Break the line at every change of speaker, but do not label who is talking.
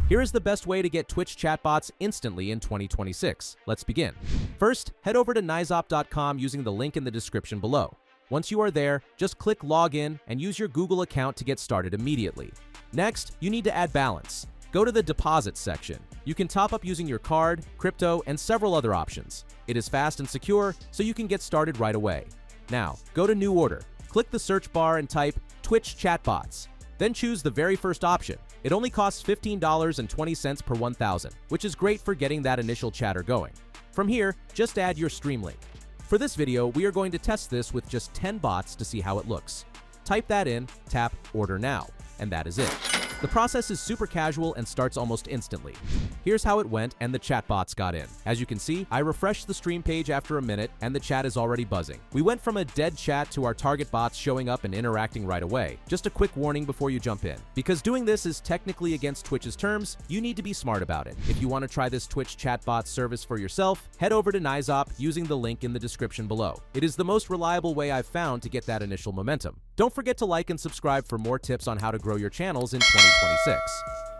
Here is the best way to get Twitch chatbots instantly in 2026. Let's begin. First, head over to Naizop.com using the link in the description below. Once you are there, just click Login and use your Google account to get started immediately. Next, you need to add balance. Go to the Deposit section. You can top up using your card, crypto, and several other options. It is fast and secure, so you can get started right away. Now, go to New Order. Click the search bar and type Twitch chatbots. Then choose the very first option. It only costs $15.20 per 1,000, which is great for getting that initial chatter going. From here, just add your stream link. For this video, we are going to test this with just 10 bots to see how it looks. Type that in, tap Order Now, and that is it. The process is super casual and starts almost instantly. Here's how it went and the chatbots got in. As you can see, I refreshed the stream page after a minute and the chat is already buzzing. We went from a dead chat to our target bots showing up and interacting right away. Just a quick warning before you jump in. Because doing this is technically against Twitch's terms, you need to be smart about it. If you want to try this Twitch chatbot service for yourself, head over to Naizop using the link in the description below. It is the most reliable way I've found to get that initial momentum. Don't forget to like and subscribe for more tips on how to grow your channels in 2026.